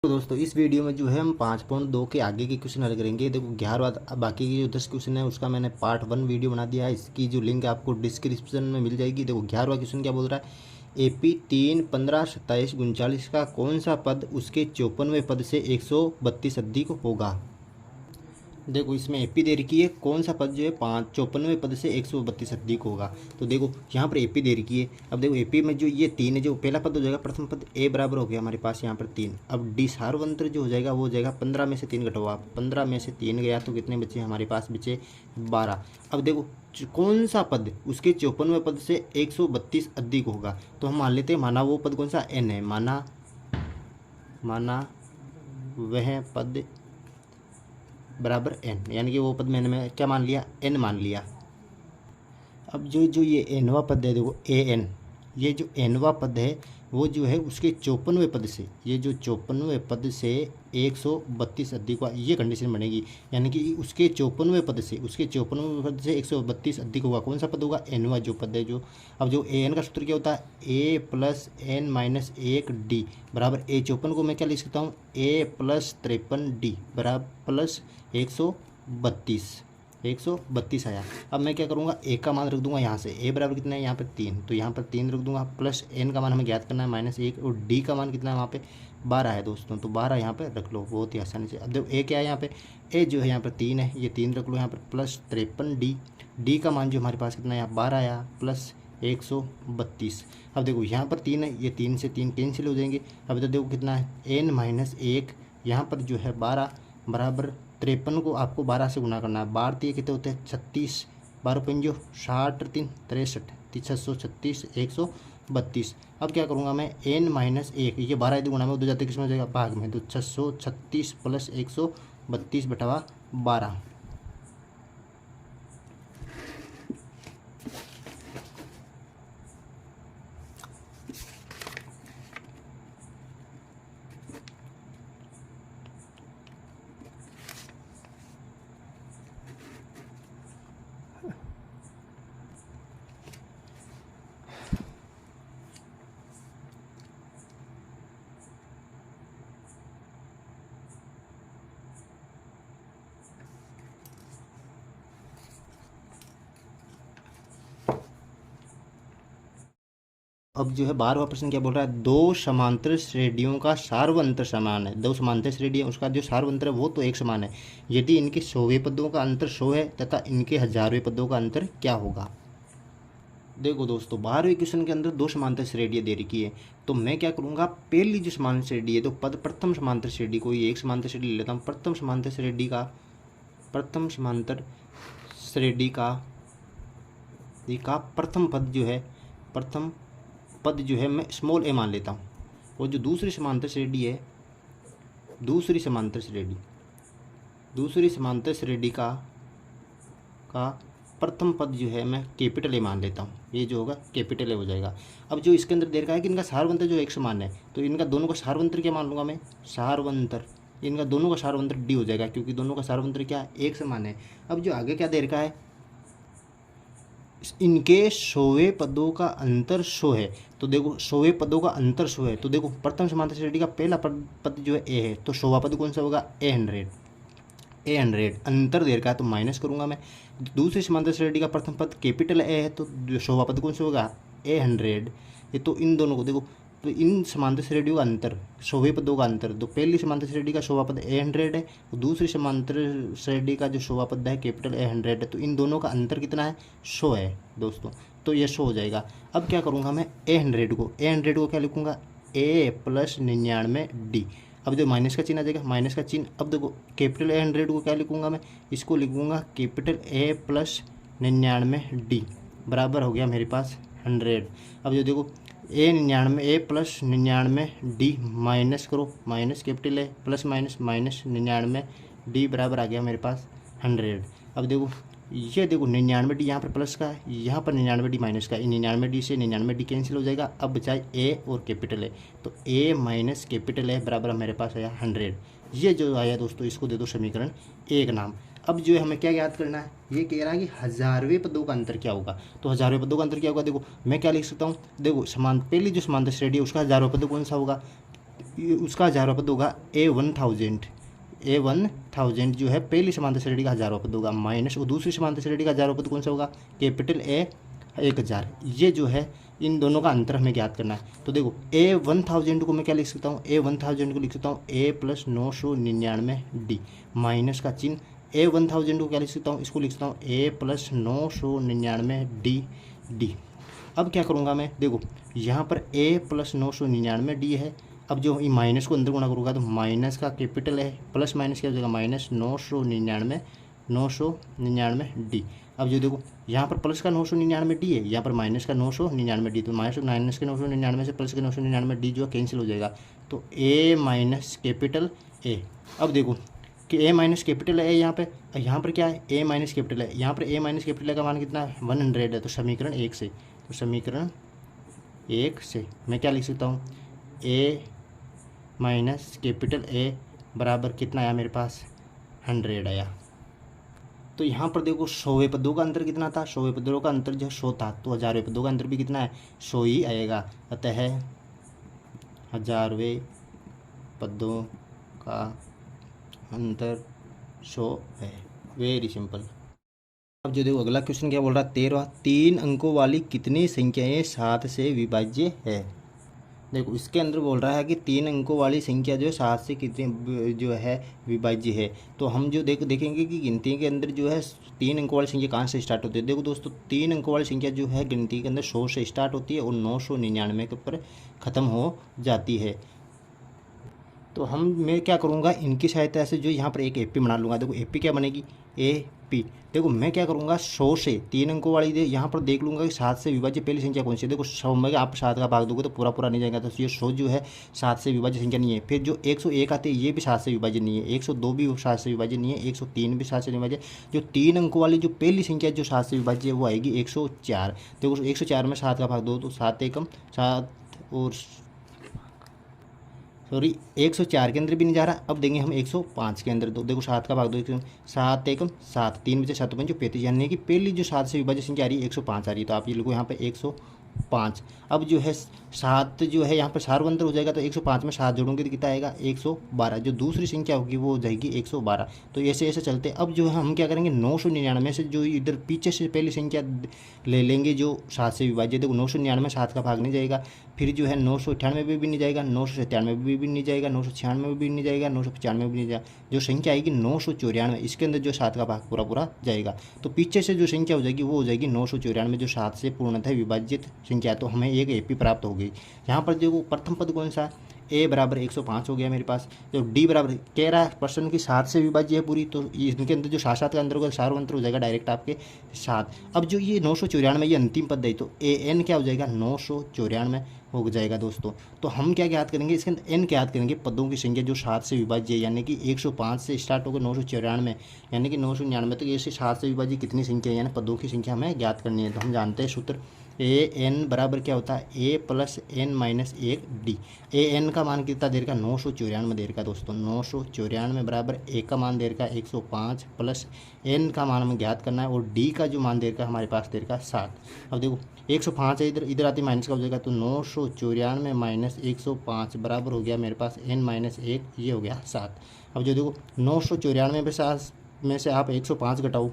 तो दोस्तों इस वीडियो में जो है हम 5.2 के आगे के क्वेश्चन हल करेंगे। देखो 11 बाकी की जो 10 क्वेश्चन है उसका मैंने पार्ट 1 वीडियो बना दिया है। इसकी जो लिंक आपको डिस्क्रिप्शन में मिल जाएगी। देखो 11वां क्वेश्चन क्या बोल रहा है, AP 3, 15, 27, 39 का कौन सा पद उसके 54वें पद से 132 अधिक होगा। देखो इसमें एपी दे रखी है, कौन सा पद जो है 54वें पद से 132 अधिक होगा। तो देखो यहाँ पर एपी दे रखी है। अब देखो एपी में जो ये 3 है, जो पहला पद हो जाएगा प्रथम पद ए बराबर हो गया हमारे पास यहाँ पर 3। अब डी सार्वंत्र जो हो जाएगा वो हो जाएगा 15 में से 3 घटाओ आप, 15 में से 3 गया तो कितने बचे हमारे पास, बचे 12। अब देखो कौन सा पद उसके 54वें पद से 132 अधिक होगा। तो हम मान लेते हैं, माना वो पद कौन सा एन है, माना वह पद बराबर एन, यानी कि वो पद मैं क्या मान लिया, एन मान लिया। अब जो जो ये एनवा पद है, देखो ए एन, ये जो एनवा पद है वो जो है उसके 54वें पद से, ये जो 54वें पद से 132 अधिक हुआ, ये कंडीशन बनेगी। यानी कि उसके 54वें पद से, उसके 54वें पद से 132 अधिक होगा। कौन सा पद होगा, एनवा जो पद है जो। अब जो ए एन का सूत्र क्या होता है, ए प्लस एन माइनस 1 डी बराबर ए 54 को मैं क्या लिख सकता हूँ, ए प्लस 53 डी बराबर प्लस 132 आया। अब मैं क्या करूँगा, ए का मान रख दूंगा यहाँ से, ए बराबर कितना है यहाँ पर 3, तो यहाँ पर 3 रख दूंगा, प्लस एन का मान हमें ज्ञात करना है -1, और डी का मान कितना है वहाँ पे 12 है दोस्तों, तो 12 यहाँ पे रख लो बहुत ही आसानी से। अब देखो ए क्या है यहाँ पे, ए जो है यहाँ पर 3 है, ये 3 रख लो यहाँ पर, प्लस 53 डी का मान जो हमारे पास कितना है यहाँ 12 आया, प्लस 132। अब देखो यहाँ पर 3 है, ये 3 से 3 कैंसिल हो जाएंगे। अब तो देखो कितना है, एन माइनस 1 यहाँ पर जो है 12 बराबर 53 को आपको 12 से गुना करना है। 12 कितने होते हैं 36, 12 पंजो 60, 3 63, 636, 132। अब क्या करूँगा मैं, एन माइनस 1, ये 12 यदि गुना में उधर जाते किस में हो जाएगा, भाग में, तो 636 प्लस 132 बटा 12। अब जो है 12वां प्रश्न क्या बोल रहा है, दो समांतर श्रेणियों का सार्वंत्र समान है। दो समांतर श्रेणी है, उसका जो सार्वंत्र है वो तो एक समान है यदि इनके 100वें पदों का अंतर 100 है तथा इनके 1000वें पदों का अंतर क्या होगा। देखो दोस्तों 12वें क्वेश्चन के अंदर दो समांतर श्रेणियाँ दे रखी है, तो मैं क्या करूँगा, पहली जो समांतर श्रेणी है तो पद प्रथम समांतर श्रेणी, कोई एक समांतर श्रेणी ले लेता हूँ, प्रथम समांतर श्रेणी का प्रथम पद जो है, प्रथम पद जो है मैं स्मॉल ए मान लेता हूँ। और जो दूसरी समांतर श्रेणी है, दूसरी समांतर श्रेणी का प्रथम पद जो है मैं कैपिटल ए मान लेता हूँ, ये जो होगा कैपिटल ए हो जाएगा। अब जो इसके अंदर दे रखा है कि इनका सारवंतर जो एक समान है, तो इनका दोनों का सारवंतर क्या मान लूँगा मैं, सारवंतर, इनका दोनों का सारवंतर डी हो जाएगा, क्योंकि दोनों का सारवंतर क्या है, एक समान है। अब जो आगे क्या दे रखा है, इनके 100वें पदों का अंतर 100 है, तो देखो 100वें पदों का अंतर 100 है, तो देखो प्रथम समांतर श्रेणी का पहला पद जो है ए है, तो 100वां पद कौन सा होगा, ए100 अंतर दे रखा है तो माइनस करूंगा मैं। दूसरी समांतर श्रेणी का प्रथम पद कैपिटल ए है, तो 100वां पद कौन सा होगा, ए100। ये तो इन दोनों को देखो, तो इन समांतर श्रेणियों का अंतर, 100वें पदों का अंतर, तो पहली समांतर श्रेणी का 100वां पद ए100 है, और दूसरी समांतर श्रेणी का जो 100वां पद है कैपिटल ए100 है, तो इन दोनों का अंतर कितना है, 100 है दोस्तों, तो ये 100 हो जाएगा। अब क्या करूँगा मैं, ए100 को क्या लिखूँगा, ए प्लस 99 डी। अब जो माइनस का चिन्ह आ जाएगा, माइनस का चिन्ह, अब देखो कैपिटल ए100 को क्या लिखूँगा मैं, इसको लिखूँगा कैपिटल ए प्लस 99 डी बराबर हो गया मेरे पास 100। अब जो देखो ए प्लस 99 डी माइनस करो, minus capital A plus minus 99 D बराबर आ गया मेरे पास 100। अब देखो ये देखो 99 डी यहाँ पर प्लस का है, यहाँ पर 99 डी माइनस का है, 99 डी से 99 डी कैंसिल हो जाएगा। अब बचाए ए और कैपिटल ए, तो ए माइनस कैपिटल ए बराबर मेरे पास आया 100। ये जो आया दोस्तों इसको दे दो समीकरण एक नाम। अब जो है हमें क्या याद करना है, ये कह रहा है कि 1000वें पदों का अंतर क्या होगा, तो 1000वें पदों का अंतर क्या होगा, देखो मैं क्या लिख सकता हूँ, देखो पहली जो समांतर श्रेणी है उसका 1000वां पद कौन सा होगा, उसका हजारों पद होगा A1000 जो है पहली समांतर श्रेणी का हजारों पद होगा, माइनस और दूसरी समांतर श्रेणी का हजारों पद कौन सा होगा, कैपिटल A 1000। ये जो है इन दोनों का अंतर हमें ज्ञात करना है। तो देखो A1000 को मैं क्या लिख सकता हूँ, A1000 को लिख सकता हूँ A + 999D, माइनस का चिन्ह। A1000 को क्या लिख सकता हूँ, इसको लिख सकता हूँ A + 999D। अब क्या करूँगा मैं, देखो यहाँ पर A + 999D है। अब जो ये माइनस को अंदर गुणा करूँगा तो माइनस का कैपिटल है, प्लस माइनस क्या हो जाएगा, माइनस 999D। अब जो देखो यहाँ पर प्लस का 999D है, यहाँ पर माइनस का 999D, तो माइनस के 999 से प्लस के 999D जो है कैंसिल हो जाएगा। तो A - कैपिटल A। अब देखो कि A - कैपिटल A यहाँ पर क्या है, A - कैपिटल है, यहाँ पर A - कैपिटल A का मान कितना है, 100 है। तो समीकरण 1 से, मैं क्या लिख सकता हूँ, A - कैपिटल A बराबर कितना आया मेरे पास, 100 आया। तो यहाँ पर देखो 100वें पदों का अंतर कितना था, 100वें पदों का अंतर जो 100 था, तो 1000वें पदों का अंतर भी कितना है, 100 ही आएगा। अतः 1000वें पदों का अंतर 100 है। Very simple. अब जो देखो अगला क्वेश्चन क्या बोल रहा है, 13वां, 3 अंकों वाली कितनी संख्याएं 7 से विभाज्य है। देखो इसके अंदर बोल रहा है कि 3 अंकों वाली संख्या जो है 7 से कितनी जो है विभाज्य है। तो हम जो देखेंगे कि गिनती के अंदर जो है 3 अंकों वाली संख्या कहाँ से स्टार्ट होती है। देखो दोस्तों 3 अंकों वाली संख्या जो है गिनती के अंदर 100 से स्टार्ट होती है और 999 के ऊपर ख़त्म हो जाती है। तो मैं क्या करूँगा, इनकी सहायता से जो यहाँ पर एक एपी बना लूँगा। देखो एपी क्या बनेगी, AP। देखो मैं क्या करूँगा, 100 से 3 अंकों वाली यहाँ पर देख लूँगा कि 7 से विभाज्य पहली संख्या कौन सी है। देखो 100 में आप 7 का भाग दोगे तो पूरा पूरा नहीं जाएगा, तो ये 100 जो है 7 से विभाज्य संख्या नहीं है। फिर जो 101 आते हैं ये भी 7 से विभाज्य नहीं है, 102 भी 7 से विभाज्य नहीं है, 103 भी 7 से विभाज्य। जो 3 अंकों वाली जो पहली संख्या जो 7 से विभाज्य है वो आएगी 104। देखो 104 में 7 का भाग दो तो 7 एकम 7 और 104 के अंदर भी नहीं जा रहा। अब देंगे हम 105 के अंदर, तो देखो 7 का भाग दो, 7 एकम 7, 3 बचे 7 पंचो 35, यानी कि पहली जो 7 से विभाज्य संख्या आ रही है 105 आ रही है। तो आप ये लिखो यहाँ पे 105। अब जो है 7 जो है यहाँ पर सार्वंतर हो जाएगा, तो 105 में 7 जोड़ोगे तो कितना आएगा 112। जो दूसरी संख्या होगी वो हो जाएगी 112। तो ऐसे ऐसे चलते। अब जो है हम क्या करेंगे, 999 से जो इधर पीछे से पहली संख्या ले लेंगे जो 7 से विभाज्य। देखो 999 7 का भाग नहीं जाएगा, फिर जो है 998 में भी नहीं जाएगा, 997 में भी नहीं जाएगा, 996 में भी नहीं जाएगा, 995 में भी नहीं जाएगा। जो संख्या आएगी 994, इसके अंदर जो 7 का भाग पूरा पूरा जाएगा। तो पीछे से जो संख्या हो जाएगी वो हो जाएगी 994, जो 7 से पूर्णतः विभाजित संख्या। तो हमें एक एपी प्राप्त हो गई। यहाँ पर देखो प्रथम पद कौन सा, A बराबर 105 हो गया मेरे पास। जो D बराबर कह रहा है प्रश्न की 7 से विभाज्य है पूरी, तो इनके अंदर जो 7 का अंदर होगा सार्वंतर हो जाएगा डायरेक्ट आपके 7। अब जो ये 994 ये अंतिम पद है, तो AN क्या हो जाएगा 994 हो जाएगा दोस्तों। तो हम क्या ज्ञात करेंगे, इसके अंदर N ज्ञात करेंगे पदों की संख्या जो 7 से विभाज्य है, यानी कि 105 से स्टार्ट होकर 994, यानी कि 999 तक ऐसे 7 से विभाज्य कितनी संख्या है, यानी पदों की संख्या हमें ज्ञात करनी है। तो हम जानते हैं सूत्र AN बराबर क्या होता है, A + N - 1D। AN का मान कितना देर का 994 देर का दोस्तों, 994 बराबर A का मान देर का 105 प्लस N का मान हमें ज्ञात करना है, और D का जो मान देर का हमारे पास देर का 7। अब देखो 105 है, इधर आती माइनस का हो जाएगा, तो 994 - 105 बराबर हो गया मेरे पास N - 1, ये हो गया 7। अब जो देखो 994 में 7 में से आप 105 घटाओ।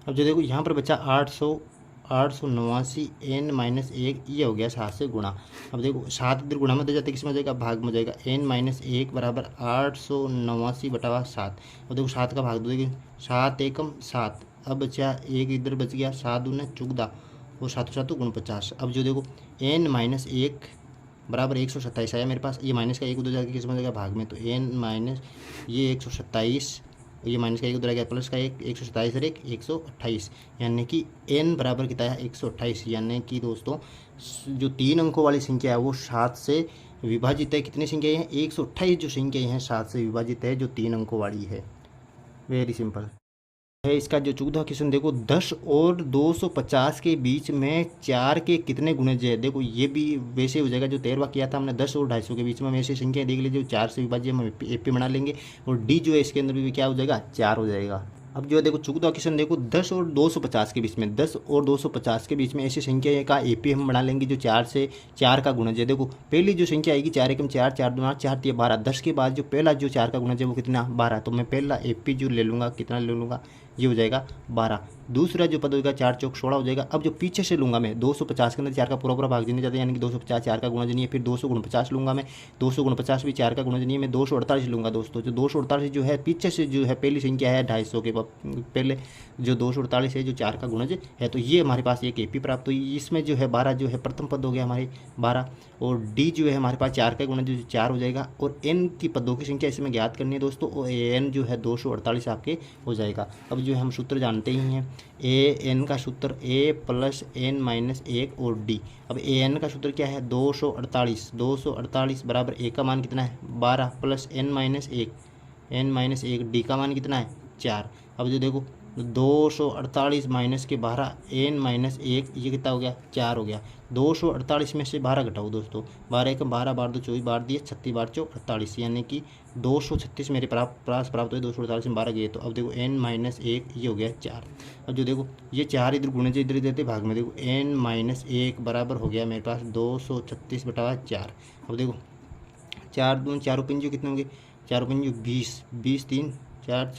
अब जो देखो यहाँ पर बचा 889 N - 1, ये हो गया 7 से गुणा। अब देखो 7 इधर गुणा में दे जाते, किस में जाएगा, भाग में जाएगा। N - 1 बराबर 889/7। अब देखो 7 का भाग दो, देखिए 7 एकम 7। अब बचा एक इधर बच गया, 7 दूने 14 और 7 7 49। अब जो देखो N - 1 बराबर 127 आया मेरे पास। ये माइनस का एक उधर जाकर किस में जाएगा, भाग में। तो N - ये 127, ये माइनस का एक उधर आ गया, प्लस का एक 127 और एक 128, यानी कि N बराबर कितना है 128। यानी कि दोस्तों जो 3 अंकों वाली संख्या है वो 7 से विभाजित है। कितनी संख्या है, 128 जो संख्या है 7 से विभाजित है, जो 3 अंकों वाली है। वेरी सिंपल है। इसका जो 14वां क्वेश्चन देखो, 10 और 250 के बीच में 4 के कितने गुणज है। देखो ये भी वैसे हो जाएगा जो 13वां किया था हमने, 10 और 250 के बीच में वैसे संख्या देख लीजिए, जो 4 से विभाज्य हम एपी बना लेंगे, और D जो है इसके अंदर भी क्या हो जाएगा 4 हो जाएगा। अब जो है देखो 14वां क्वेश्चन देखो 10 और 250 के बीच में, 10 और 250 के बीच में ऐसी संख्या का एपी हम बना लेंगे जो 4 से 4 का गुणज है। देखो पहली जो संख्या आएगी 4 एकम 4, 4 दूना 4 3 12, 10 के बाद जो पहला जो 4 का गुणज है वो कितना 12, तो मैं पहला एपी जो ले लूँगा कितना ले लूँगा, ये हो जाएगा 12। दूसरा जो पद होगा 4 चौक 16 हो जाएगा। अब जो पीछे से लूँगा मैं 250 के अंदर 4 का पूरा भाग देने जाता है, यानी कि 250 4 का गुणज नहीं है। फिर 249 लूँगा मैं, 249 भी 4 का गुणज नहीं है, मैं 248 लूँगा दोस्तों। जो 248 जो है पीछे से जो है पहली संख्या है 250 के पहले जो 248 है जो 4 का गुणज है, तो ये हमारे पास एक एपी प्राप्त हुई। इसमें जो है 12 जो है प्रथम पद हो गया हमारे 12, और डी जो है हमारे पास 4 का गुणज जो 4 हो जाएगा। और एन की पदों की संख्या इसमें ज्ञात करनी है दोस्तों, और एन जो है 248 आपके हो जाएगा। अब जो है हम सूत्र जानते ही हैं, ए एन का सूत्र ए प्लस एन माइनस 1 और डी। अब ए एन का सूत्र क्या है 248 बराबर ए का मान कितना है 12 प्लस एन माइनस 1 डी का मान कितना है 4। अब जो देखो 248 माइनस के 12 एन माइनस 1 ये कितना हो गया 4 हो गया। 248 में से 12 घटाओ दोस्तों, 12 एकम 12 12 2 24 12 दिए 36 12 4 48, यानी कि 236 मेरे प्राप्त हुए। 248 में 12 गए, तो अब देखो n माइनस 1 ये हो गया 4। अब जो देखो ये 4 इधर गुणे इधर देते भाग में, देखो n माइनस 1 बराबर हो गया मेरे पास 236 बटा 4। अब देखो 4 दून 4 पंजो कितने होंगे, 4 पंजो 20 20 3 4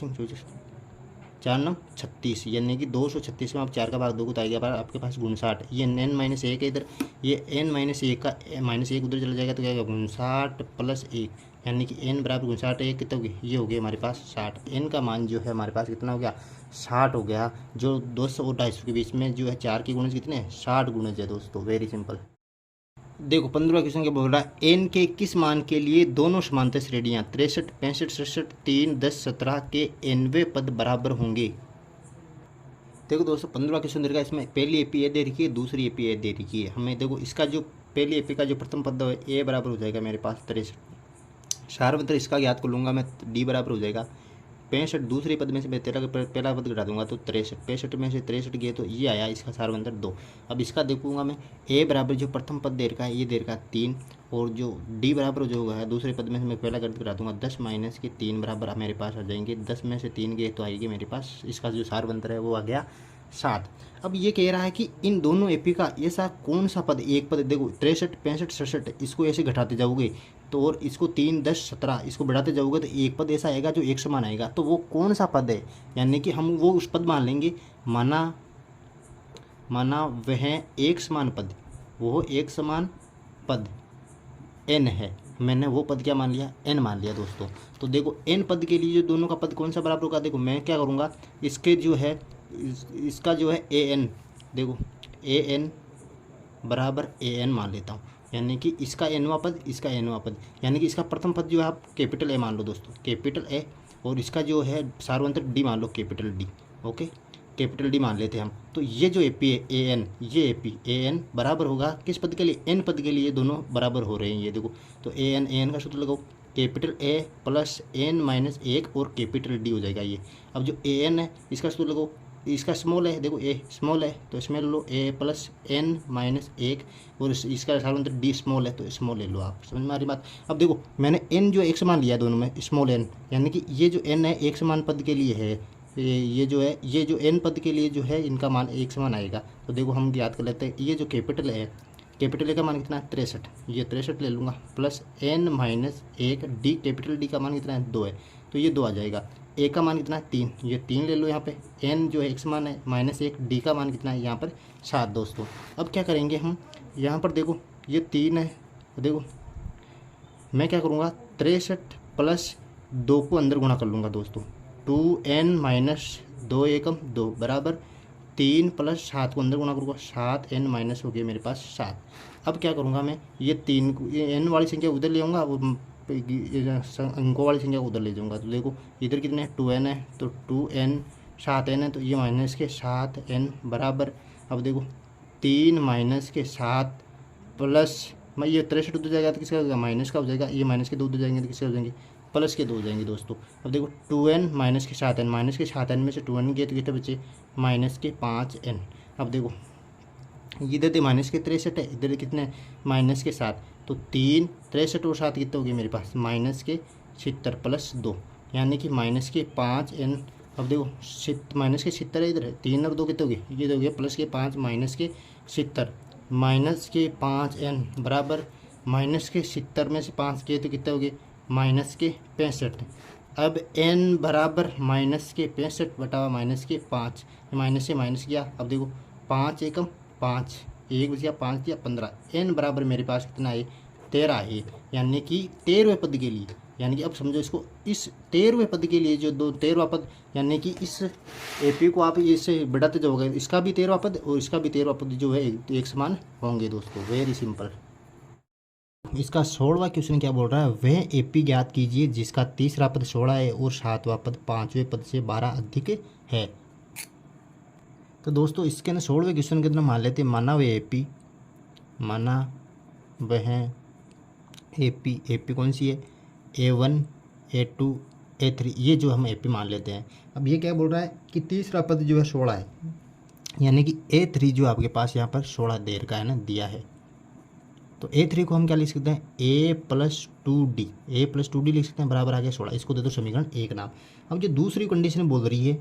4 9 36, यानी कि 236 में आप 4 का भाग दोगे तो आएगा आपके पास 59। ये n माइनस 1 है इधर, ये n माइनस 1 का माइनस 1 उधर चला जाएगा तो क्या होगा 59 प्लस 1, यानी कि n बराबर 59 1 कितना हो गया, ये हो गया हमारे पास 60। n का मान जो है हमारे पास कितना हो गया 60 हो गया। जो 200 और 250 के बीच में जो है 4 के गुणज कितने हैं 60 गुणज है दोस्तों, वेरी सिंपल। देखो 15वां क्वेश्चन क्या बोल रहा है, एन के किस मान के लिए दोनों समांतर श्रेणियां 63 65 67 3 10 17 के nवें पद बराबर होंगे। देखो दोस्तों 15वां क्वेश्चन देगा, इसमें पहली एपी ए दे रखी है, दूसरी एपी ए दे रखी है हमें। देखो इसका जो पहली एपी का जो प्रथम पद है ए बराबर हो जाएगा मेरे पास 63, सार्वत्र इसका ज्ञात कर लूँगा मैं, डी बराबर हो जाएगा 65। दूसरे पद में से मैं पहला पद घटा दूंगा तो 63, 65 में से 63 गए तो ये आया इसका सार्वंतर 2। अब इसका देखूंगा मैं, ए बराबर जो प्रथम पद दे रखा है ये दे रखा है 3, और जो डी बराबर जो होगा दूसरे पद में से मैं पहला गणित करा दूंगा 10 माइनस के 3 बराबर मेरे पास आ जाएंगे। 10 में से 3 गए तो आएगी मेरे पास इसका जो सार्वंतर है वो आ गया 7। अब ये कह रहा है कि इन दोनों एपी का ऐसा कौन सा पद, एक पद देखो 63 65 67 इसको ऐसे घटाते जाओगे तो, और इसको 3 10 17 इसको बढ़ाते जाओगे तो एक पद ऐसा आएगा जो एक समान आएगा, तो वो कौन सा पद है, यानी कि हम वो उस पद मान लेंगे, माना वह एक समान पद, वो एक समान पद n है, मैंने वो पद क्या मान लिया n मान लिया दोस्तों। तो देखो n पद के लिए जो दोनों का पद कौन सा बराबर होगा, देखो मैं क्या करूँगा इसके जो है इसका जो है an, देखो an बराबर an मान लेता हूँ, यानी कि इसका nवां पद इसका nवां पद, यानी कि इसका प्रथम पद जो है आप कैपिटल ए मान लो दोस्तों, कैपिटल ए, और इसका जो है सार्वंतर डी मान लो capital D, okay capital D मान लेते हैं हम। तो ये जो एपी है ए एन, ये एपी ए एन बराबर होगा किस पद के लिए, एन पद के लिए दोनों बराबर हो रहे हैं ये देखो। तो ए एन का सूत्र लगाओ, capital A plus n minus 1 और कैपिटल डी हो जाएगा ये। अब जो ए एन है इसका सूत्र लगाओ, इसका स्मॉल है, देखो ए स्मॉल है तो इसमें ले लो ए प्लस एन माइनस 1, और इसका सार्वंतर डी स्मॉल है तो स्मॉल ले लो आप, समझ में आ रही बात। अब देखो मैंने एन जो एक समान लिया दोनों में स्मॉल एन, यानी कि ये जो एन है एक समान पद के लिए है, ये जो है ये जो एन पद के लिए जो है इनका मान एक समान आएगा। तो देखो हम याद कर लेते हैं, ये जो कैपिटल है कैपिटल ए का मान कितना है 63, ये 63 ले लूँगा plus n minus 1 D, capital D का मान कितना है 2 है तो ये 2 आ जाएगा। ए का मान कितना है 3, ये 3 ले लो यहाँ पे, एन जो है एक समान है माइनस 1, डी का मान कितना है यहाँ पर 7 दोस्तों। अब क्या करेंगे हम यहाँ पर, देखो ये 3 है, देखो मैं क्या करूँगा 63 प्लस 2 को अंदर गुणा कर लूँगा दोस्तों, 2n माइनस 2 एकम 2 बराबर 3 प्लस 7 को अंदर गुणा करूँगा 7n माइनस हो गया मेरे पास 7। अब क्या करूँगा मैं ये 3 ये n वाली संख्या उधर ले आऊँगा और अंकों वाली संख्या उधर ले जाऊँगा। तो देखो इधर कितने 2n है तो 2n 7n है तो ये माइनस के 7n बराबर, अब देखो 3 माइनस के 7 प्लस मैं ये 63 उधर जाएगा तो किसका हो जाएगा माइनस का हो जाएगा, ये माइनस के 2 उधर जाएंगे तो किसके हो जाएंगे प्लस के 2 हो जाएंगे दोस्तों। अब देखो 2n माइनस के 7n, माइनस के 7n में से 2n गए तो कितने बचे माइनस के 5n। अब देखो इधर तो माइनस के 63 है, इधर कितने माइनस के 7, तो 3 63 और 7 कितने हो गए मेरे पास माइनस के 76 प्लस 2, यानी कि माइनस के 5n अब देखो माइनस के 70 है इधर है, 3 और 2 कितने हो गए, ये हो गया प्लस के 5 माइनस के 70 माइनस के 5 n बराबर माइनस के 70 में से 5 किए तो कितने हो गए माइनस के 65। अब n बराबर माइनस के 65 बटा माइनस के 5, माइनस से माइनस किया। अब देखो 5 एकम 5, 1 बच गया 5 दिया 15, n बराबर मेरे पास कितना है 13 है, यानी कि 13वें पद के लिए। यानी कि अब समझो इसको, इस 13वें पद के लिए जो 13वां पद, यानी कि इस एपी को आप इससे बढ़ाते जाओगे, इसका भी 13वां पद और इसका भी 13वां पद जो है एक समान होंगे दोस्तों। Very simple. इसका 16वां क्वेश्चन क्या बोल रहा है, वह एपी ज्ञात कीजिए जिसका तीसरा पद 16 है और 7वां पद 5वें पद से 12 अधिक है। तो दोस्तों इसके अंदर 16वें क्वेश्चन के अंदर मान लेते हैं, माना वह एपी, माना वह एपी, एपी कौन सी है A1 A2 A3, ये जो हम एपी मान लेते हैं। अब ये क्या बोल रहा है कि तीसरा पद जो है 16 है, यानी कि A3 जो आपके पास यहाँ पर 16 देर का है ना दिया है, तो A3 को हम क्या लिख सकते हैं A+2D, A+2D लिख सकते हैं, बराबर आ गया 16। इसको दे दो समीकरण 1 नाम। अब जो दूसरी कंडीशन बोल रही है,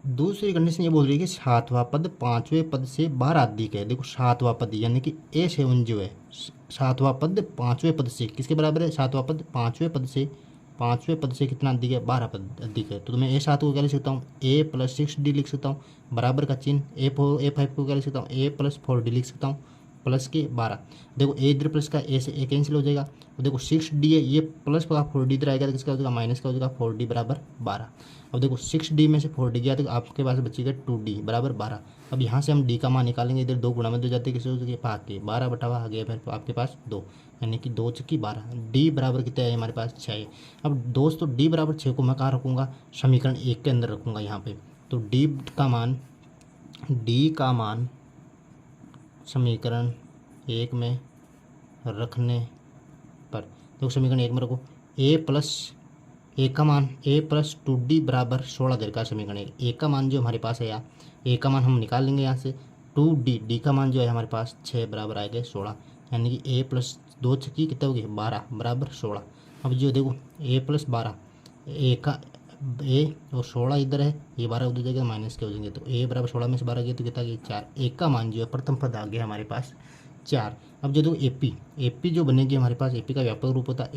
दूसरी कंडीशन ये बोल रही है कि 7वां पद 5वें पद से 12 अधिक है। देखो 7वां पद यानी कि A7 जो है 7वां पद 5वें पद से किसके बराबर है, 7वां पद 5वें पद से कितना अधिक है 12 पद अधिक है। तो मैं A7 को क्या लिख सकता हूँ A+6D लिख सकता हूँ, बराबर का चिन्ह। A5 को क्या लिख सकता हूँ A+4D लिख सकता हूँ, प्लस के 12। देखो ए इधर प्लस का ए से ए कैंसिल हो जाएगा। तो देखो 6D है, ये प्लस का 4D इधर आएगा तो किसका हो जाएगा माइनस का हो जाएगा 4D बराबर 12। अब देखो 6D में से 4D गया तो आपके पास बचेगा 2D बराबर 12। अब यहाँ से हम D का मान निकालेंगे, इधर 2 गुणा में 2 जाते किसी हो जाएगा भाग के 12 बटा आ गया फिर आपके पास 2, यानी कि 2 चक्की 12। D बराबर कितना है हमारे पास 6 है। अब दोस्तों D बराबर 6 को मैं कहाँ रखूँगा, समीकरण 1 के अंदर रखूँगा यहाँ पे। तो D का मान समीकरण 1 में रखने पर, देखो समीकरण 1 में रखो A का मान A+2D बराबर 16 देर का समीकरण 1। A का मान जो हमारे पास है यहाँ, A का मान हम निकाल लेंगे यहाँ से 2D, D का मान जो है हमारे पास 6 बराबर आएगा 16, यानी कि A+2 छक्की कितना हो गया 12 बराबर 16। अब जो देखो A+12, A का A और 16 इधर है, ये 12 उधर जाएगा माइनस के हो जाएंगे, तो A बराबर 16 में से 12 गया तो कितना गया 4। A का मान जो है प्रथम पद आ गया हमारे पास 4। अब जो देखो एपी जो बनेगी हमारे पास, एपी का व्यापक रूप होता है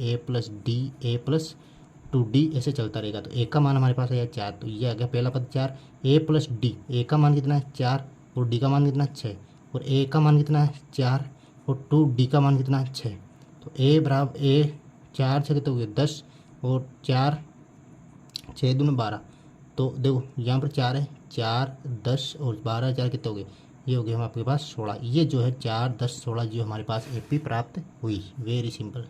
A+D A+2D ऐसे चलता रहेगा। तो ए का मान हमारे पास आया 4, तो ये आ गया पहला पद 4। A+D, ए का मान कितना है 4 और डी का मान कितना है 6, और ए का मान कितना है 4 और 2D का मान कितना है 6। तो ए बराबर ए 4 6 कितने हो गए 10 और 4 6 दूनी 12। तो देखो यहाँ पर 4 है, 4 10 और 12 4 कितने हो गए, ये हो गया हम आपके पास 16। ये जो है 4 10 16 जो हमारे पास एपी प्राप्त हुई। Very simple.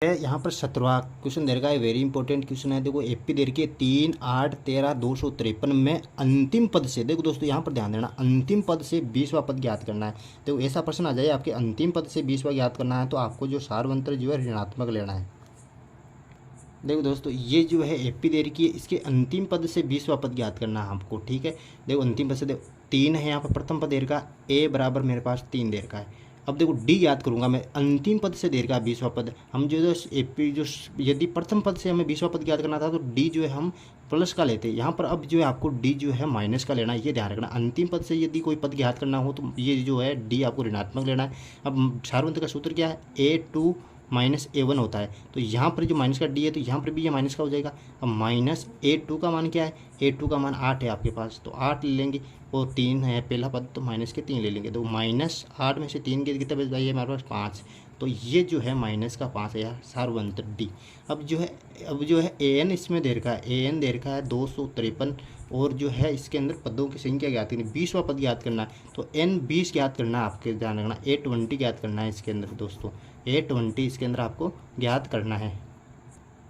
यहाँ पर 17वां क्वेश्चन दे रखा है, वेरी इंपॉर्टेंट क्वेश्चन है। देखो एपी दे रखी है 3 8 13 253 में अंतिम पद से, देखो दोस्तों यहाँ पर ध्यान देना, अंतिम पद से 20वां पद ज्ञात करना है। देखो ऐसा प्रश्न आ जाए आपके अंतिम पद से 20वां ज्ञात करना है, तो आपको जो सार्वंत्र जो है ऋणात्मक लेना है। देखो दोस्तों ये जो है एपी दे रखी है, इसके अंतिम पद से 20वां पद ज्ञात करना है आपको, ठीक है। देखो अंतिम पद से देखो 3 है यहाँ पर प्रथम पद दे रखा, ए बराबर मेरे पास 3 दे रखा है। अब देखो डी याद करूंगा मैं, अंतिम पद से दे रखा 20वां पद, हम जो एपी जो यदि प्रथम पद से हमें 20वां पद ज्ञात करना था तो डी जो है हम प्लस का लेते हैं यहाँ पर। अब जो है आपको डी जो है माइनस का लेना है, ये ध्यान रखना। अंतिम पद से यदि कोई पद ज्ञात करना हो तो ये जो है डी आपको ऋणात्मक लेना है। अब सार्वंत्र का सूत्र क्या है, A2 -A1 होता है, तो यहाँ पर जो माइनस का डी है तो यहाँ पर भी ये माइनस का हो जाएगा। अब माइनस A2 का मान क्या है, A2 का मान 8 है आपके पास, तो 8 ले लेंगे, और 3 है पहला पद तो माइनस के 3 ले लेंगे, तो -8 में से 3 के कितने बच जाइए हमारे पास 5, तो ये जो है माइनस का 5 है यार सार्वंत्र डी। अब जो है AN इसमें दे रखा है, AN दे रखा है 253, और जो है इसके अंदर पदों की संख्या ज्ञात करनी, 20वां पद ज्ञात करना है, तो N20 ज्ञात करना है आपके, ध्यान रखना A20 ज्ञात करना है इसके अंदर दोस्तों, A20 इसके अंदर आपको ज्ञात करना है।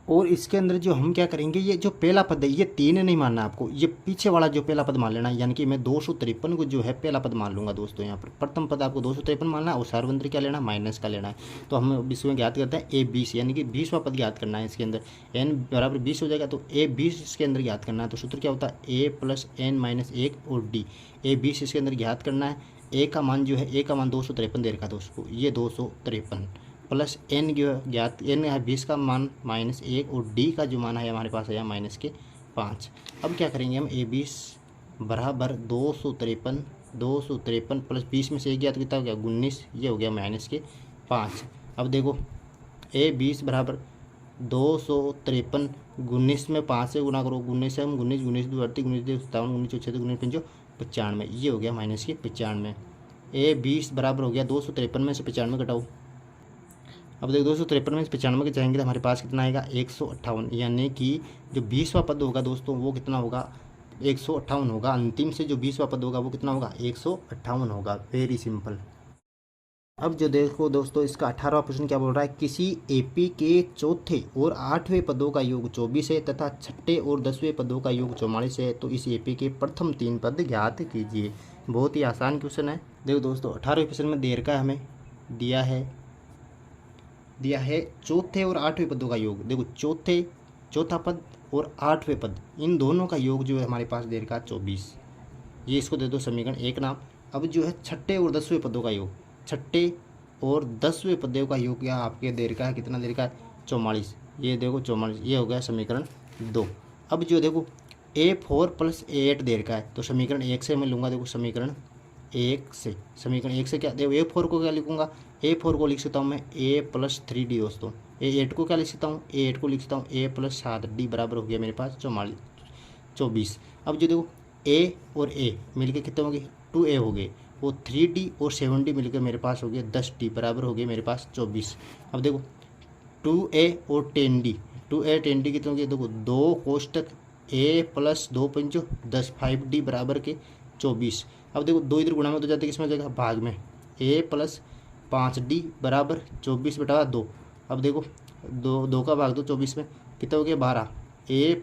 और इसके अंदर जो हम क्या करेंगे, ये जो पहला पद है ये 3 नहीं मानना आपको, ये पीछे वाला जो पहला पद मान लेना, यानी कि मैं 253 को जो है पहला पद मान लूँगा दोस्तों। यहाँ पर प्रथम पद आपको 253 मानना है और सार्वंत्र क्या लेना, माइनस का लेना है। तो हम इसमें ज्ञात करते हैं A20, यानी कि 20वां पद ज्ञात करना है इसके अंदर, N बराबर 20 हो जाएगा, तो A20 इसके अंदर ज्ञात करना है। तो सूत्र क्या होता है, A + N - 1 और D, A20 इसके अंदर ज्ञात करना है। A का मान जो है, A का मान 253 दे रखा है दोस्तों, ये 253, प्लस एन ज्ञात, एन है 20 का मान -1 और डी का जो मान है हमारे पास है -5। अब क्या करेंगे हम, A20 बराबर 253 प्लस 20 में से एक ज्ञात तो कितना हो गया 19, ये हो गया -5। अब देखो A20 बराबर 253, 19 में 5 से गुना करो, 19 से हम 19 19 2 38 19 2 57 19 6 19 5 95, ये हो गया -95। A20 बराबर हो गया 253 में से 95 घटाओ। अब देखो 253 में से 95 के जाएंगे तो हमारे पास कितना आएगा 158, यानी कि जो 20वां पद होगा दोस्तों वो कितना होगा 158 होगा। अंतिम से जो 20वां पद होगा वो कितना होगा 158 होगा। Very simple. अब जो देखो दोस्तों इसका 18वां प्रश्न क्या बोल रहा है, किसी एपी के चौथे और 8वें पदों का योग 24 है तथा छठे और 10वें पदों का योग 44 है, तो इस एपी के प्रथम 3 पद ज्ञात कीजिए। बहुत ही आसान क्वेश्चन है। देखो दोस्तों 18वें प्रश्न में देर का हमें दिया है चौथे और 8वें पदों का योग। देखो चौथा पद और 8वें पद, इन दोनों का योग जो है हमारे पास देर का 24, ये इसको दे दो समीकरण 1 नाम। अब जो है छठे और 10वें पदों का योग, छठे और 10वें पदों का योग क्या आपके देर का है, कितना देर का है 44, ये देखो 44, ये हो गया समीकरण 2। अब जो देखो A4 + A8 देर का है, तो समीकरण 1 से मैं लूँगा। देखो समीकरण 1 से क्या देखो A4 को क्या लिखूँगा, A4 को लिख सकता हूँ मैं A + 3D दोस्तों। A8 को क्या लिख सकता हूँ, A8 को लिख सकता हूँ A + 7D बराबर हो गया मेरे पास 24। अब जो देखो A और A मिलके कितने हो गए 2A हो गए, वो 3D और 7D मिलकर मेरे पास हो गया 10D बराबर हो गए मेरे पास 24। अब देखो 2A और 10D, 2A 10D कितने हो गए, देखो 2 कोष्टक A + 2 पंचो 10 5D बराबर के 24। अब देखो 2 इधर गुणा में तो जाते किसमें हो जाएगा भाग में, A + 5D बराबर 24/2। अब देखो 2 का भाग दो 24 में, कितना हो गया 12, A +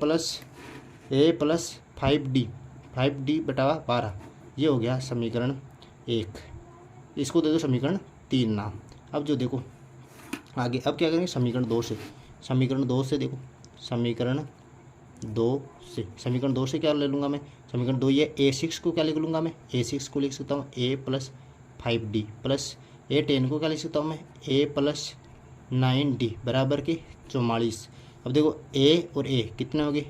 5D/12, ये हो गया समीकरण 1। इसको दे दो समीकरण 3 नाम। अब जो देखो आगे अब क्या करेंगे समीकरण 2 से, देखो समीकरण 2 से क्या ले लूँगा मैं, समीकरण 2 ये A6 को क्या लिख लूँगा मैं, A6 को लिख सकता हूँ A + 5D प्लस A10 को क्या लिख सकता हूँ मैं A + 9D बराबर के 44। अब देखो A और A कितने हो गए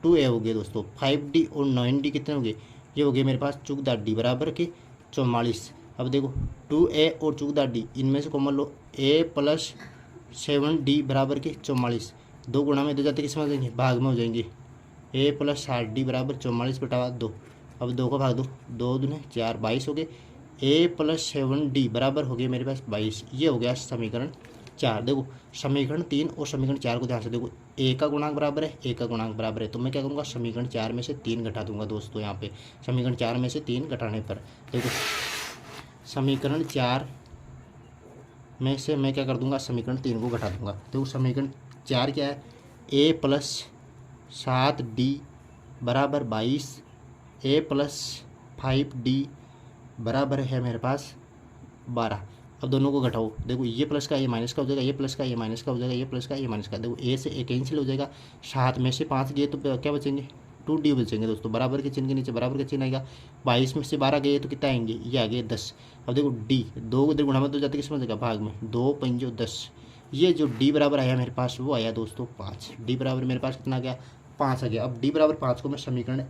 2A हो गए दोस्तों, 5D और 9D कितने हो गए, ये हो गए मेरे पास 14D बराबर के 44। अब देखो 2A और 14D इनमें से कॉमन लो, A + 7D बराबर के 44, 2 गुणा में 2 जाते किस में हो जाएंगे भाग में हो जाएंगे, A + 7D बराबर 44/2। अब 2 का भाग दो, 2 दूने 4 22 हो गए, A + 7D बराबर हो गए मेरे पास 22, ये हो गया समीकरण 4। देखो समीकरण 3 और समीकरण 4 को ध्यान से देखो, A का गुणांक बराबर है A का गुणांक बराबर है, तो मैं क्या करूँगा समीकरण 4 में से 3 घटा दूंगा दोस्तों। यहाँ पे समीकरण 4 में से 3 घटाने पर देखो समीकरण 4 में से मैं क्या कर दूंगा समीकरण 3 को घटा दूंगा। देखो समीकरण 4 क्या है, A + 7D बराबर 22, A + 5D बराबर है मेरे पास 12। अब दोनों को घटाओ, देखो ये प्लस का ये माइनस का हो जाएगा, ये प्लस का ये माइनस का हो जाएगा, ये प्लस का ये माइनस का, देखो A से A कैंसिल हो जाएगा, 7 में से 5 गए तो क्या बचेंगे 2D बचेंगे दोस्तों, बराबर के चिन्ह के नीचे बराबर का चिन्ह आएगा। 22 में से 12 गए तो कितना आएंगे, ये आ गए 10। अब देखो D 2 इधर गुणा में तो जाते किस में हो जाएगा भाग में, 2 पंजो 10, ये जो D बराबर आया मेरे पास वो आया दोस्तों 5। D बराबर मेरे पास कितना आ गया 5 आ गया। अब D बराबर 5 को मैं समीकरण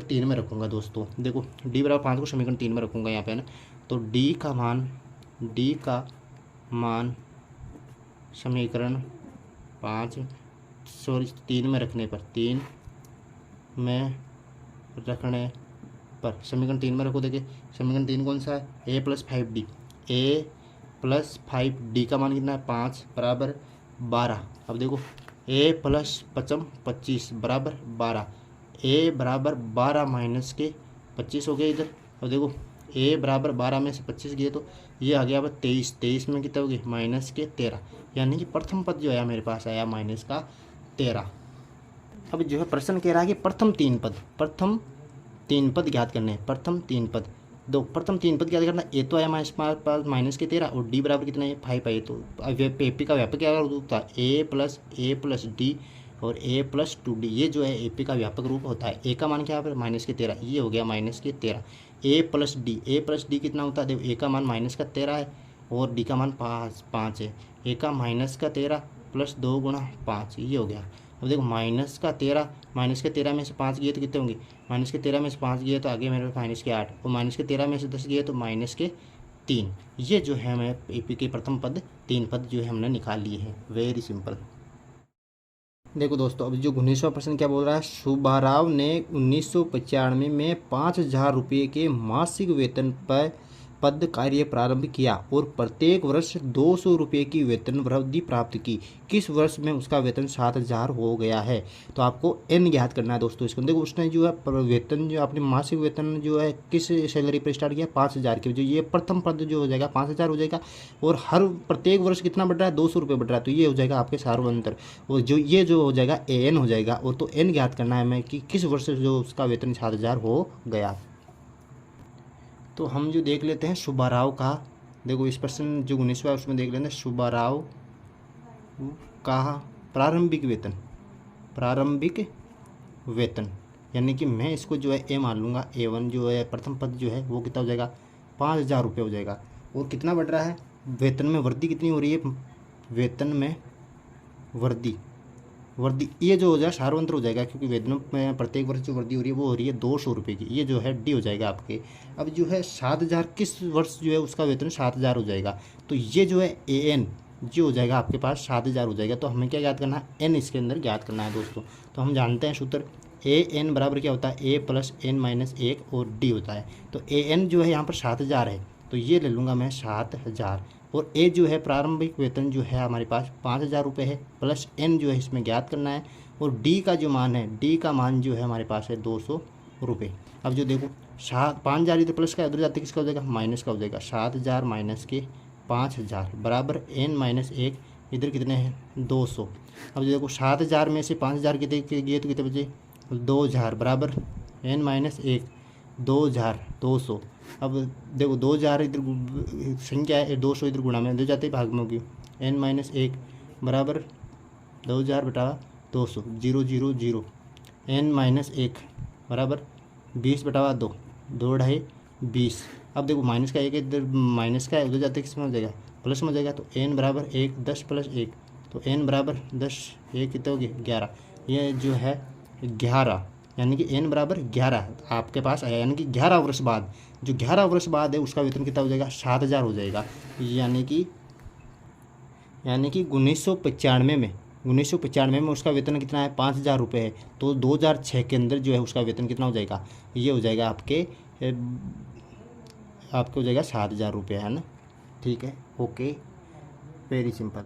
3 में रखूँगा दोस्तों। देखो D बराबर 5 को समीकरण 3 में रखूँगा यहाँ पे ना, तो D का मान समीकरण 3 में रखने पर समीकरण 3 में रखो। देखिए समीकरण 3 कौन सा है, A + 5D, A + 5D का मान कितना है 5 बराबर 12। अब देखो A + 5 25 बराबर 12, A बराबर 12 माइनस के 25 हो गया इधर। अब देखो A बराबर 12 में से 25 गए तो ये आ गया अब 23, 23 में कितना हो गया माइनस के 13, यानी कि प्रथम पद जो है मेरे पास आया -13। अब जो है प्रश्न कह रहा है कि प्रथम तीन पद ज्ञात करने हैं। प्रथम तीन पद ज्ञात करना, ए तो आया -13 और D बराबर कितना है 5 है, तो AP का व्यापक क्या होता है A + D और A + 2D, ये जो है AP का व्यापक रूप होता है। A का मान क्या है -13, ये हो गया -13। A + D कितना होता है, देखो A का मान -13 है, और डी का मान 5 है। ए का -13 प्लस 2 गुणा 5, ये हो गया। अब देखो -13 में से 5 गए तो कितने होंगे, -13 में से 5 गए तो आगे मेरे पास -8, और -13 में से 10 गए तो -3। ये जो है हमें एपी के प्रथम पद 3 पद जो है हमने निकाल लिए हैं। Very simple. देखो दोस्तों, अब जो 19वां प्रश्न क्या बोल रहा है, सुब्बाराव ने 1995 में 5,000 रुपये के मासिक वेतन पर पद कार्य प्रारंभ किया और प्रत्येक वर्ष 200 रुपये की वेतन वृद्धि प्राप्त की। किस वर्ष में उसका वेतन 7,000 हो गया है। तो आपको एन ज्ञात करना है दोस्तों इसको। देखो उसने जो है वेतन जो अपने मासिक वेतन जो है किस सैलरी पर स्टार्ट किया, 5,000 की। जो ये प्रथम पद जो हो जाएगा 5,000 हो जाएगा, और हर प्रत्येक वर्ष कितना बढ़ रहा है, 200 रुपये बढ़ रहा है। तो ये हो जाएगा आपके सार्वंतर, और जो ये जो हो जाएगा ए एन हो जाएगा। और तो एन ज्ञात करना है हमें कि किस वर्ष जो उसका वेतन 7,000 हो गया। तो हम जो देख लेते हैं सुब्बाराव का, देखो इस प्रश्न जो 19वां है उसमें देख लेते हैं सुब्बाराव का प्रारंभिक वेतन, यानी कि मैं इसको जो है ए मान लूँगा। A1 जो है प्रथम पद जो है वो कितना हो जाएगा, 5,000 रुपये हो जाएगा। और कितना बढ़ रहा है, वेतन में वृद्धि कितनी हो रही है, वेतन में वृद्धि ये जो हो जाएगा सार्वंत्र हो जाएगा, क्योंकि वेतन में प्रत्येक वर्ष जो वृद्धि हो रही है वो हो रही है 200 रुपये की। ये जो है डी हो जाएगा आपके। अब जो है 7,000 किस वर्ष जो है उसका वेतन 7,000 हो जाएगा। तो ये जो है ए एन जो हो जाएगा आपके पास 7,000 हो जाएगा। तो हमें क्या ज्ञात करना है, एन इसके अंदर ज्ञात करना है दोस्तों। तो हम जानते हैं सूत्र ए एन बराबर क्या होता है, ए प्लस एन माइनस 1 और डी होता है। तो ए एन जो है यहाँ पर 7,000 है, तो ये ले लूँगा मैं 7,000। और ए जो है प्रारंभिक वेतन जो है हमारे पास 5,000 रुपये है, प्लस एन जो है इसमें ज्ञात करना है। और डी का जो मान है, डी का मान जो है हमारे पास है 200 रुपये। अब जो देखो 5,000 इधर प्लस का, उधर जाते किसका हो जाएगा, माइनस का हो जाएगा। 7,000 माइनस के 5,000 बराबर एन माइनस 1, इधर कितने हैं 200। अब जो देखो 7,000 में से 5,000 कितने गए तो कितने बचे, 2,000 बराबर एन माइनस 1, 2,000 200। अब देखो 2,000 इधर संख्या है, 200 इधर गुणा में दे जाते भाग में होगी, एन माइनस 1 बराबर 2,000 बटा 200, 0 0 0, एन माइनस 1 बराबर 20 बटा 2, 2 ढाई 20। अब देखो माइनस का 1 इधर माइनस का है, उधर जाते किस में हो जाएगा, प्लस में हो जाएगा। तो एन बराबर 1, 10 प्लस 1, तो एन बराबर 10, 1 कितने हो गए 11। ये जो है 11, यानी कि एन बराबर 11 आपके पास आया। यानी कि 11 वर्ष बाद, जो 11 वर्ष बाद है उसका वेतन कितना हो जाएगा, 7,000 हो जाएगा। यानी कि 1995 में उसका वेतन कितना है, 5,000 रुपये है। तो 2006 के अंदर जो है उसका वेतन कितना हो जाएगा, ये हो जाएगा आपके हो जाएगा 7,000 रुपये, है ना। ठीक है, ओके, वेरी सिंपल।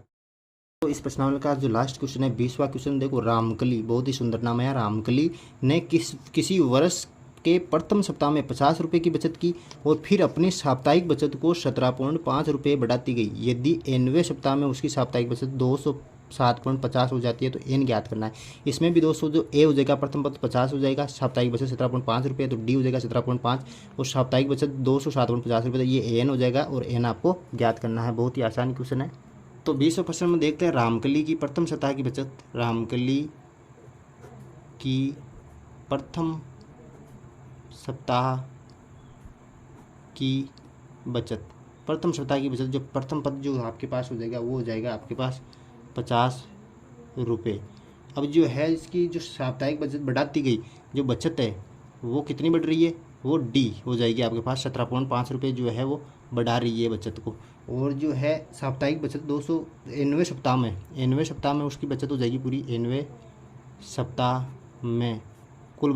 तो इस प्रश्नावली का जो लास्ट क्वेश्चन है 20वां क्वेश्चन, देखो रामकली, बहुत ही सुंदर नाम है। रामकली ने किसी वर्ष के प्रथम सप्ताह में 50 रुपये की बचत की और फिर अपनी साप्ताहिक बचत को 17.5 रुपये बढ़ाती गई। यदि 90वें सप्ताह में उसकी साप्ताहिक बचत 207.50 हो जाती है तो एन ज्ञात करना है। इसमें भी दोस्तों जो ए हो जाएगा प्रथम पद 50 हो जाएगा, साप्ताहिक बचत 17.5 रुपये, तो डी हो जाएगा 17.5 और साप्ताहिक बचत 207.50 रुपये, तो ये एन हो जाएगा और एन आपको ज्ञात करना है। बहुत ही आसान क्वेश्चन है। तो 20वें प्रश्न में देखते हैं रामकली की प्रथम सप्ताह की बचत। रामकली की प्रथम सप्ताह की बचत, प्रथम सप्ताह की बचत जो प्रथम पद जो आपके पास हो जाएगा वो हो जाएगा आपके पास 50 रुपये। अब जो है इसकी जो साप्ताहिक बचत बढ़ाती गई जो बचत है वो कितनी बढ़ रही है, वो डी हो जाएगी आपके पास 17.5 रुपये जो है वो बढ़ा रही है बचत को। और जो है साप्ताहिक बचत 90वें सप्ताह में उसकी बचत हो जाएगी पूरी 90वें सप्ताह में कुल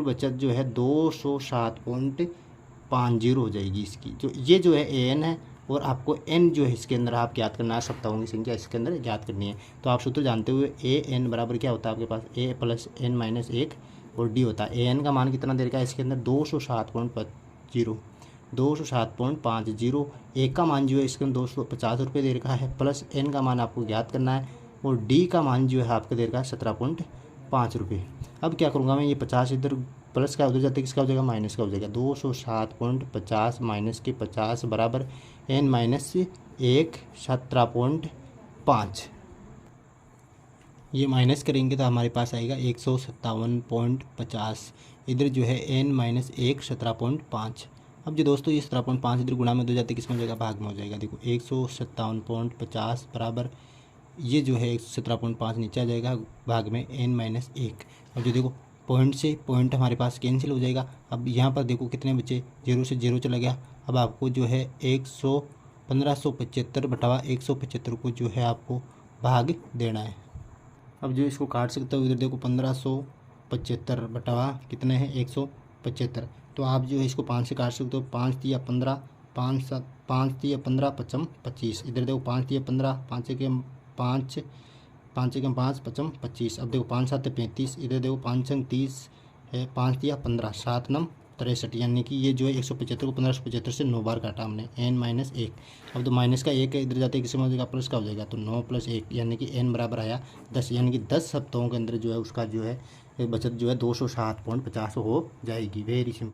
बचत जो है 207.50 हो जाएगी इसकी। जो ये जो है एन है और आपको एन जो है इसके अंदर आप ज्ञात करना है, सप्ताहों की संख्या इसके अंदर ज्ञात करनी है। तो आप सूत्र जानते हुए ए एन बराबर क्या होता है आपके पास, ए प्लस एन माइनस 1 और डी होता है। ए एन का मान कितना दे रखा है इसके अंदर 207.50, ए का मान जो है इसके अंदर 250 रुपये दे रखा है, प्लस एन का मान आपको ज्ञात करना है और डी का मान जो है आपका दे रखा है 17.5 रुपये। अब क्या करूँगा मैं, ये 50 इधर प्लस का उधर जाते किसका हो जाएगा, माइनस का हो जाएगा। 207.50 माइनस के 50 बराबर एन माइनस 1 17.5, ये माइनस करेंगे तो हमारे पास आएगा 157.50, इधर जो है एन माइनस 1 17.5। अब जो दोस्तों ये 17.5 इधर गुणा में दो जाते किस में हो जाएगा, भाग में हो जाएगा। देखो 157.50 बराबर ये जो है 117.5 नीचे आ जाएगा भाग में n-1। अब जो देखो पॉइंट से पॉइंट हमारे पास कैंसिल हो जाएगा। अब यहाँ पर देखो कितने बचे, 0 से 0 चला गया। अब आपको जो है 1575 बटावा 175 को जो है आपको भाग देना है। अब जो इसको काट सकते हो, इधर देखो 1575 बटावा कितने हैं 175, तो आप जो है इसको 5 से काट सकते हो। 5 तिया 15, 5 तिया 15, 5 25। इधर देखो 5 तिया 15, 5 के 5, 5 के 5, 5 25। अब देखो 5 7 35, इधर देखो 5 30 है, 5 तिया 15, 7 9 63, यानी कि ये जो है 175 को 1575 से 9 बार काटा हमने, n-1। अब तो माइनस का 1 है, इधर जाते किसी में हो जाएगा प्लस का हो जाएगा, तो 9 + 1 यानी कि n बराबर आया 10, यानी कि 10 सप्ताहों के अंदर जो है उसका जो है बचत जो है 207.50 हो जाएगी। Very simple.